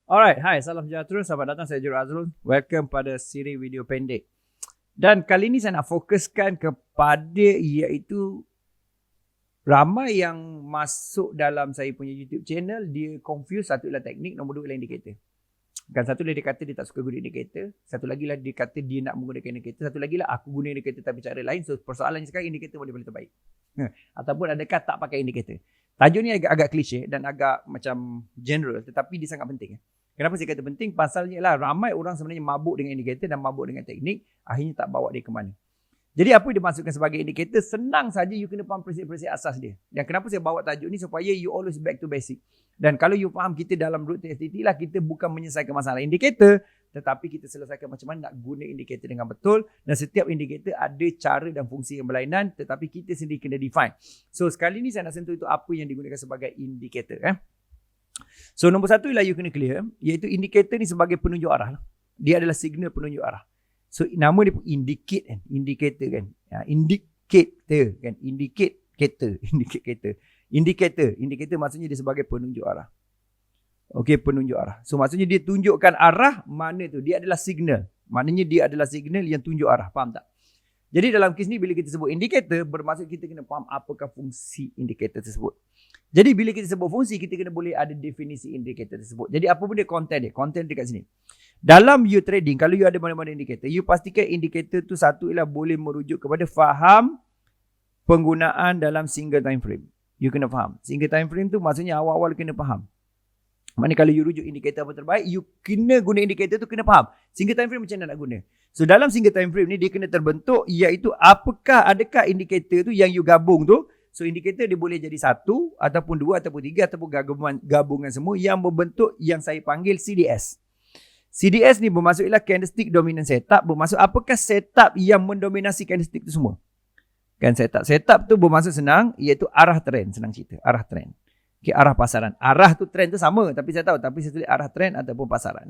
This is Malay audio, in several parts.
Alright, hai, salam sejahtera. Selamat datang, saya Jurul Azrul. Welcome pada siri video pendek. Dan kali ini saya nak fokuskan kepada iaitu ramai yang masuk dalam saya punya YouTube channel, dia confuse. Satu ialah teknik, nombor dua ialah indikator. Kan satu lagi dia kata dia tak suka guna indikator. Satu lagi lah dia kata dia nak menggunakan indikator. Satu lagi lah aku guna indikator tapi cara lain. So persoalannya sekarang indikator boleh terbaik. Ataupun adakah tak pakai indikator. Tajuk ni agak klise dan agak macam general tetapi dia sangat penting. Kenapa saya kata penting? Pasalnya lah ramai orang sebenarnya mabuk dengan indikator dan mabuk dengan teknik. Akhirnya tak bawa dia ke mana. Jadi apa yang dimasukkan sebagai indikator? Senang saja you kena faham prinsip-prinsip asas dia. Dan kenapa saya bawa tajuk ni? Supaya you always back to basic. Dan kalau you faham kita dalam root to STT lah, kita bukan menyelesaikan masalah indikator, tetapi kita selesaikan macam mana nak guna indikator dengan betul. Dan setiap indikator ada cara dan fungsi yang berlainan, tetapi kita sendiri kena define. So sekali ni saya nak sentuh itu apa yang digunakan sebagai indikator. So nombor satu ialah you kena clear, iaitu indikator ni sebagai penunjuk arah. Dia adalah signal penunjuk arah. So nama dia pun indicate kan, indicator kan. Indicator kan, indikator maksudnya dia sebagai penunjuk arah. Okey, penunjuk arah. So maksudnya dia tunjukkan arah mana tu, dia adalah signal. Maknanya dia adalah signal yang tunjuk arah, faham tak? Jadi dalam kes ni bila kita sebut indikator, bermaksud kita kena faham apakah fungsi indikator tersebut. Jadi bila kita sebut fungsi, kita kena boleh ada definisi indikator tersebut. Jadi apa pun dia content dia? Content dekat sini. Dalam you trading, kalau you ada mana-mana indikator, you pastikan indikator tu satu ialah boleh merujuk kepada faham penggunaan dalam single time frame. You kena faham. Single time frame tu maksudnya awal-awal kena faham. Maknanya kalau you rujuk indikator apa terbaik, you kena guna indikator tu kena faham. Single time frame macam mana nak guna. So dalam single time frame ni dia kena terbentuk iaitu adakah indikator tu yang you gabung tu. So indikator dia boleh jadi satu ataupun dua ataupun tiga ataupun gabungan semua yang membentuk yang saya panggil CDS. CDS ni bermaksud ialah candlestick dominant setup. Bermaksud apakah setup yang mendominasi candlestick tu semua. Kan setup tu bermaksud senang iaitu arah trend. Senang cerita, arah trend. Okay, arah pasaran. Arah tu trend tu sama tapi saya tahu. Tapi saya tulis arah trend ataupun pasaran.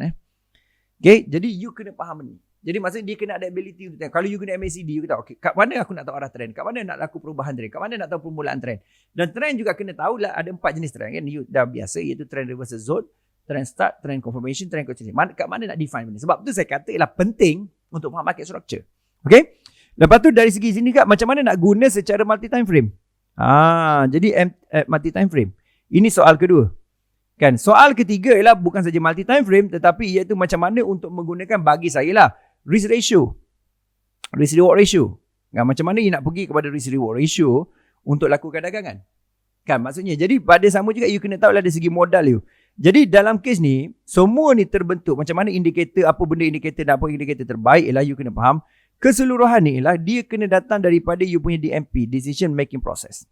Okay, jadi you kena faham ni. Jadi maksudnya dia kena ada ability untuk tengok. Kalau you guna MACD, you kata okay, kat mana aku nak tahu arah trend? Kat mana nak laku perubahan trend? Kat mana nak tahu permulaan trend? Dan trend juga kena tahu lah ada 4 jenis trend kan. You dah biasa iaitu trend reversal zone, trend start, trend confirmation, trend continuation. Kat mana nak define benda? Sebab tu saya kata ialah penting untuk faham market structure. Okay? Lepas tu dari segi sini kat macam mana nak guna secara multi time frame. Jadi multi time frame. Ini soal kedua. Kan? Soal ketiga ialah bukan saja multi time frame tetapi iaitu macam mana untuk menggunakan bagi saya lah risk ratio. Risk reward ratio. Kan? Macam mana you nak pergi kepada risk reward ratio untuk lakukan dagangan. Kan maksudnya. Jadi pada sama juga you kena tahu lah dari segi modal you. Jadi dalam kes ni semua ni terbentuk macam mana indikator, apa benda indikator dan apa indikator terbaik ialah you kena faham. Keseluruhan ni ialah dia kena datang daripada you punya DMP, decision making process.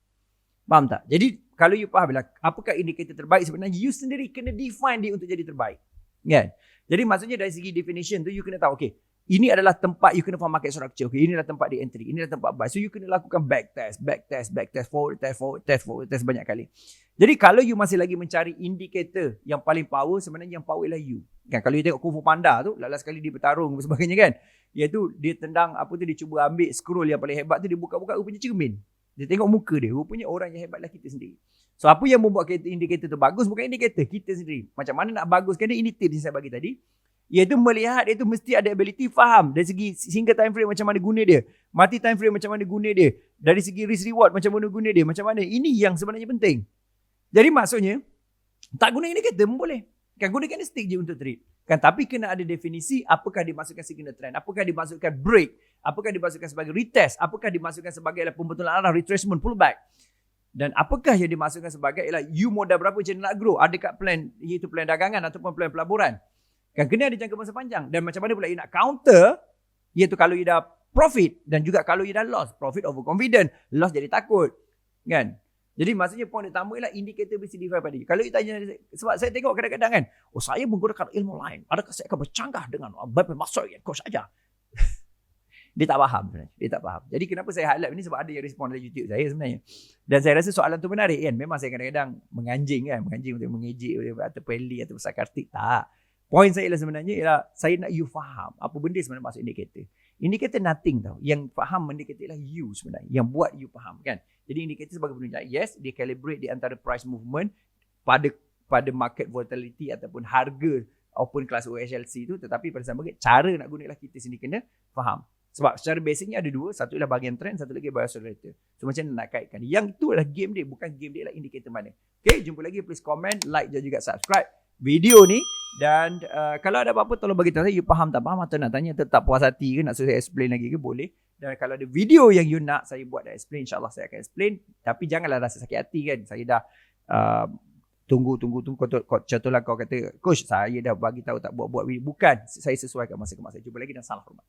Faham tak? Jadi kalau you faham lah apakah indikator terbaik sebenarnya you sendiri kena define dia untuk jadi terbaik. Kan? Jadi maksudnya dari segi definition tu you kena tahu okay, ini adalah tempat you kena faham market structure. Okay, inilah tempat di entry, inilah tempat buy. So you kena lakukan back test, forward test banyak kali. Jadi kalau you masih lagi mencari indikator yang paling power, sebenarnya yang power ialah you. Kan kalau you tengok Kung Fu Panda tu, last kali dia bertarung dan sebagainya kan. Iaitu dia tendang apa tu, dia cuba ambil scroll yang paling hebat tu, dia buka-buka rupanya cermin. Dia tengok muka dia, rupanya orang yang hebatlah kita sendiri. So apa yang membuat indikator tu bagus bukan indikator, kita sendiri. Macam mana nak baguskan dia, ini tips yang saya bagi tadi. Iaitu melihat dia tu mesti ada ability faham dari segi single time frame macam mana guna dia, multi time frame macam mana guna dia, dari segi risk reward macam mana guna dia, macam mana. Ini yang sebenarnya penting. Jadi maksudnya tak guna indikator pun boleh. Kan gunakan stick je untuk trade. Kan tapi kena ada definisi apakah dimasukkan signal trend, apakah dimasukkan break, apakah dimasukkan sebagai retest, apakah dimasukkan sebagai pembetulan arah retracement pullback. Dan apakah yang dimasukkan sebagai ialah you modal berapa je nak grow, ada kat plan iaitu plan dagangan ataupun plan pelaburan. Kan kena ada jangka masa panjang. Dan macam mana pula you nak counter, iaitu kalau you dah profit dan juga kalau you dah loss. Profit over confident, loss jadi takut. Kan? Jadi maksudnya point utama ialah indikator mesti define pada you. Kalau you tanya, sebab saya tengok kadang-kadang kan, saya menggunakan ilmu lain, adakah saya akan bercanggah dengan masuk yang coach saja? Dia tak faham sebenarnya. Dia tak faham. Jadi kenapa saya highlight ni, sebab ada yang respon dari YouTube saya sebenarnya. Dan saya rasa soalan tu menarik kan. Memang saya kadang-kadang menganjing kan. Menganjing untuk mengejek atau peli atau sarkastik. Tak. Point saya ialah sebenarnya ialah saya nak you faham apa benda sebenarnya maksud indikator. Indikator nothing tau. Yang faham indikator ialah you sebenarnya. Yang buat you faham kan. Jadi indikator sebagai penunjuk. Yes, dia calibrate di antara price movement pada pada market volatility ataupun harga open class OHLC tu, tetapi pada sama cara nak guna lah kita sendiri kena faham. Sebab secara basicnya ada dua, satu ialah bahagian trend, satu lagi bias relator. So macam mana nak kaitkan? Yang tu adalah game dia, bukan game dia adalah indikator mana. Okay, jumpa lagi, please comment, like dan juga subscribe video ni. Dan kalau ada apa-apa tolong bagi tahu saya, you faham tak faham atau nak tanya tetap puas hati ke, nak suruh saya explain lagi ke, boleh. Dan kalau ada video yang you nak saya buat dan explain, insyaAllah saya akan explain. Tapi janganlah rasa sakit hati kan, saya dah tunggu. Contohlah kau kata, coach saya dah bagi tahu tak buat video. Bukan, saya sesuaikan masa ke masa. Jumpa lagi dan salam hormat.